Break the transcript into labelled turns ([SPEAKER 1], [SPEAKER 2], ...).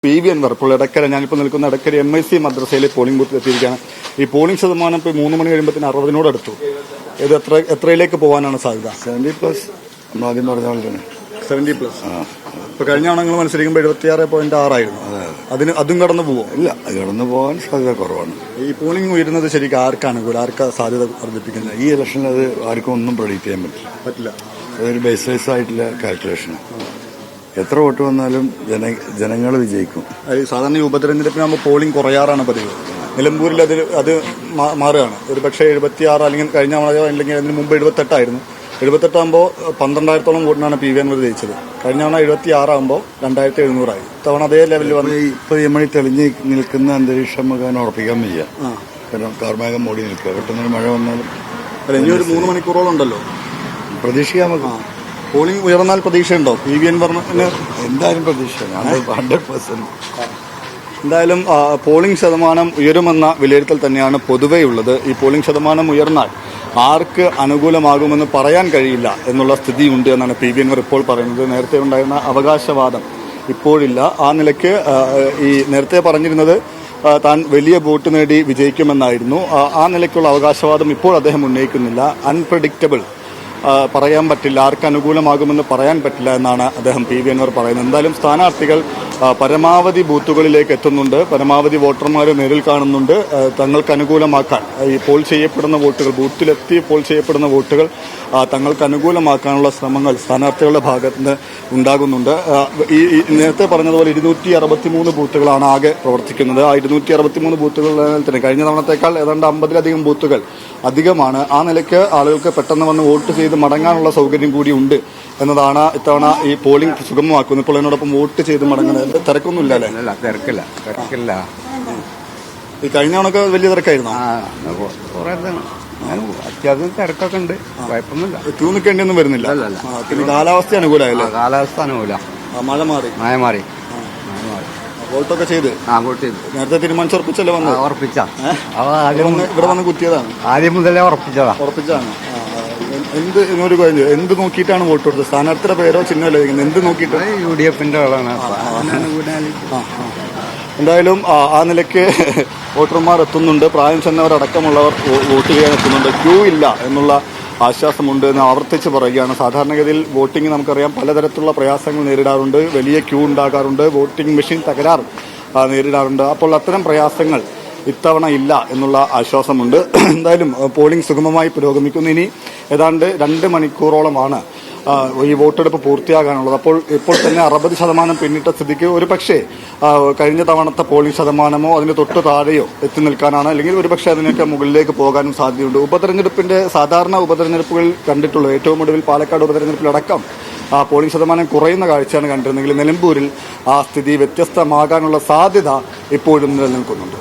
[SPEAKER 1] PV Anwar ഇപ്പോൾ എടക്കര ഞാനിപ്പോൾ നിൽക്കുന്ന എടക്കര MIC മദ്രസയിലെ പോളിംഗ് ബൂത്തിൽ എത്തിയിരിക്കുകയാണ്. ഈ പോളിംഗ് ശതമാനം ഇപ്പോൾ 3 മണി കഴിയുമ്പോഴത്തേന് 60-നോട് അടുത്തു. ഇത് എത്രയിലേക്ക് പോകാനാണ് സാധ്യത?
[SPEAKER 2] 70+. ആദ്യം പറഞ്ഞ പോലെ തന്നെ
[SPEAKER 1] 70+. ഇപ്പൊ കഴിഞ്ഞ തവണ മത്സരിക്കുമ്പോൾ 76.6 ആയിരുന്നു. അതും കടന്നു പോകുമോ?
[SPEAKER 2] ഇല്ല, അത് കടന്നു പോകാൻ സാധ്യത കുറവാണ്.
[SPEAKER 1] ഈ പോളിംഗ് ഉയരുന്നത് ശരിക്കും ആർക്കാണ് ആർക്കാ സാധ്യത വർദ്ധിപ്പിക്കുന്നത്?
[SPEAKER 2] ഈ ഇലക്ഷനിൽ അത് ആർക്കും ഒന്നും പ്രൊഡിക്ട് ചെയ്യാൻ പറ്റില്ല. അതൊരു ബേസ്ലെസ് ആയിട്ടുള്ള കാൽക്കുലേഷനാണ്. എത്ര വോട്ട് വന്നാലും ജനങ്ങൾ വിജയിക്കും.
[SPEAKER 1] സാധാരണ ഈ ഉപതെരഞ്ഞെടുപ്പിനാകുമ്പോൾ പോളിംഗ് കുറയാറാണ് പതിവ്. നിലമ്പൂരിൽ അത് മാറുകയാണ്. ഒരു പക്ഷേ 76 അല്ലെങ്കിൽ കഴിഞ്ഞ തവണ അല്ലെങ്കിൽ അതിന് മുമ്പ് 78 ആയിരുന്നു. 78 ആകുമ്പോൾ 12,000-ഓളം വോട്ടിനാണ് PV Anwar ജയിച്ചത്. കഴിഞ്ഞ തവണ 76 ആകുമ്പോൾ 2,700 ആയി. ഇത്തവണ അതേ ലെവലിൽ വന്ന്
[SPEAKER 2] ഇപ്പൊ നമ്മൾ തെളിഞ്ഞ് നിൽക്കുന്ന അന്തരീക്ഷം നമുക്ക് ഉറപ്പിക്കാൻ വയ്യ. കാരണം കാർമേഘം മൂടി നിൽക്കുക. പെട്ടെന്നൊരു മഴ വന്നാലും
[SPEAKER 1] ഇനി ഒരു 3 മണിക്കൂറോളം ഉണ്ടല്ലോ.
[SPEAKER 2] പ്രതീക്ഷിക്കാൻ നമുക്ക്.
[SPEAKER 1] പോളിംഗ് ഉയർന്നാൽ പ്രതീക്ഷയുണ്ടോ? PV Anwar
[SPEAKER 2] എന്തായാലും പ്രതീക്ഷയാണ് 100%.
[SPEAKER 1] എന്തായാലും പോളിംഗ് ശതമാനം ഉയരുമെന്ന വിലയിരുത്തൽ തന്നെയാണ് പൊതുവെയുള്ളത്. ഈ പോളിംഗ് ശതമാനം ഉയർന്നാൽ ആർക്ക് അനുകൂലമാകുമെന്ന് പറയാൻ കഴിയില്ല എന്നുള്ള സ്ഥിതിയുണ്ട് എന്നാണ് PV Anwar ഇപ്പോൾ പറയുന്നത്. നേരത്തെ ഉണ്ടായിരുന്ന അവകാശവാദം ഇപ്പോഴില്ല. ആ നിലയ്ക്ക് ഈ നേരത്തെ പറഞ്ഞിരുന്നത് താൻ വലിയ വോട്ട് നേടി വിജയിക്കുമെന്നായിരുന്നു. ആ നിലയ്ക്കുള്ള അവകാശവാദം ഇപ്പോൾ അദ്ദേഹം ഉന്നയിക്കുന്നില്ല. അൺപ്രഡിക്റ്റബിൾ, പറയാൻ പറ്റില്ല, ആർക്ക് അനുകൂലമാകുമെന്ന് പറയാൻ പറ്റില്ല എന്നാണ് അദ്ദേഹം PV Anwar പറയുന്നത്. എന്തായാലും സ്ഥാനാർത്ഥികൾ പരമാവധി ബൂത്തുകളിലേക്ക് എത്തുന്നുണ്ട്. പരമാവധി വോട്ടർമാരെ നേരിൽ കാണുന്നുണ്ട്. തങ്ങൾക്ക് അനുകൂലമാക്കാൻ ഈ പോൾ ചെയ്യപ്പെടുന്ന വോട്ടുകൾ, ബൂത്തിലെത്തി പോൾ ചെയ്യപ്പെടുന്ന വോട്ടുകൾ തങ്ങൾക്ക് അനുകൂലമാക്കാനുള്ള ശ്രമങ്ങൾ സ്ഥാനാർത്ഥികളുടെ ഭാഗത്ത് നിന്ന് ഉണ്ടാകുന്നുണ്ട്. ഈ നേരത്തെ പറഞ്ഞതുപോലെ 263 ബൂത്തുകളാണ് ആകെ പ്രവർത്തിക്കുന്നത്. ആ 263 ബൂത്തുകളിൽ തന്നെ കഴിഞ്ഞ തവണത്തേക്കാൾ ഏതാണ്ട് 50-ലധികം ബൂത്തുകൾ അധികമാണ്. ആ നിലയ്ക്ക് ആളുകൾക്ക് പെട്ടെന്ന് വന്ന് വോട്ട് ചെയ്ത് മടങ്ങാനുള്ള സൗകര്യം കൂടി ഉണ്ട് എന്നതാണ് ഇത്തവണ ഈ പോളിംഗ് സുഗമമാക്കുന്നത്. ഇപ്പോൾ എന്നോടൊപ്പം വോട്ട് ചെയ്ത് മടങ്ങുന്നത് തിരക്കൊന്നുമില്ല അല്ലേ?
[SPEAKER 2] തിരക്കില്ല.
[SPEAKER 1] ഈ കഴിഞ്ഞ തവണക്ക് വലിയ തിരക്കായിരുന്നു.
[SPEAKER 2] അത്യാവശ്യം തിരക്കൊക്കെ ഉണ്ട്, കുഴപ്പമൊന്നുമില്ല.
[SPEAKER 1] ക്യൂ നിൽക്കേണ്ടിയൊന്നും വരുന്നില്ല. പിന്നെ കാലാവസ്ഥ അനുകൂലമല്ലേ?
[SPEAKER 2] കാലാവസ്ഥ അനുകൂല.
[SPEAKER 1] മഴ മാറി വോട്ടൊക്കെ ചെയ്ത് നേരത്തെ തീരുമാനിച്ചുറപ്പിച്ചല്ലേ വന്നത്? ഇവിടെ വന്ന് കുത്തിയതാണ്.
[SPEAKER 2] ആദ്യം മുതലേ ഉറപ്പിച്ചതാണ്.
[SPEAKER 1] എന്ത് നോക്കിയിട്ടാണ് വോട്ട് കൊടുത്തത്? സ്ഥാനാർത്ഥിയുടെ പേരോ ചിഹ്നമല്ലോ എന്ത് നോക്കിയിട്ട്?
[SPEAKER 2] UDF ആളാണ്.
[SPEAKER 1] എന്തായാലും ആ നിലയ്ക്ക് വോട്ടർമാർ എത്തുന്നുണ്ട്. പ്രായം ചെന്നവരടക്കമുള്ളവർ വോട്ട് ചെയ്യാൻ എത്തുന്നുണ്ട്. ക്യൂ ഇല്ല എന്നുള്ള ആശ്വാസമുണ്ട് എന്ന് ആവർത്തിച്ച് പറയുകയാണ്. സാധാരണഗതിയിൽ വോട്ടിംഗ് നമുക്കറിയാം പലതരത്തിലുള്ള പ്രയാസങ്ങൾ നേരിടാറുണ്ട്. വലിയ ക്യൂ ഉണ്ടാകാറുണ്ട്. വോട്ടിംഗ് മെഷീൻ തകരാർ നേരിടാറുണ്ട്. അപ്പോൾ അത്തരം പ്രയാസങ്ങൾ ഇത്തവണ ഇല്ല എന്നുള്ള ആശ്വാസമുണ്ട്. എന്തായാലും പോളിംഗ് സുഗമമായി പുരോഗമിക്കുന്നു. ഇനി ഏതാണ്ട് 2 മണിക്കൂറോളമാണ് ഈ വോട്ടെടുപ്പ് പൂർത്തിയാകാനുള്ളത്. അപ്പോൾ ഇപ്പോൾ തന്നെ 60% പിന്നിട്ട സ്ഥിതിക്ക് ഒരു പക്ഷേ കഴിഞ്ഞ തവണത്തെ പോളിംഗ് ശതമാനമോ അതിന് തൊട്ട് താഴെയോ എത്തി നിൽക്കാനാണ്, അല്ലെങ്കിൽ ഒരുപക്ഷെ അതിനൊക്കെ മുകളിലേക്ക് പോകാനും സാധ്യതയുണ്ട്. സാധാരണ ഉപതെരഞ്ഞെടുപ്പുകളിൽ കണ്ടിട്ടുള്ളത് ഏറ്റവും ഒടുവിൽ പാലക്കാട് ഉപതെരഞ്ഞെടുപ്പിലടക്കം പോളിംഗ് ശതമാനം കുറയുന്ന കാഴ്ചയാണ് കണ്ടിരുന്നെങ്കിൽ നിലമ്പൂരിൽ ആ സ്ഥിതി വ്യത്യസ്തമാകാനുള്ള സാധ്യത ഇപ്പോഴും നിലനിൽക്കുന്നുണ്ട്.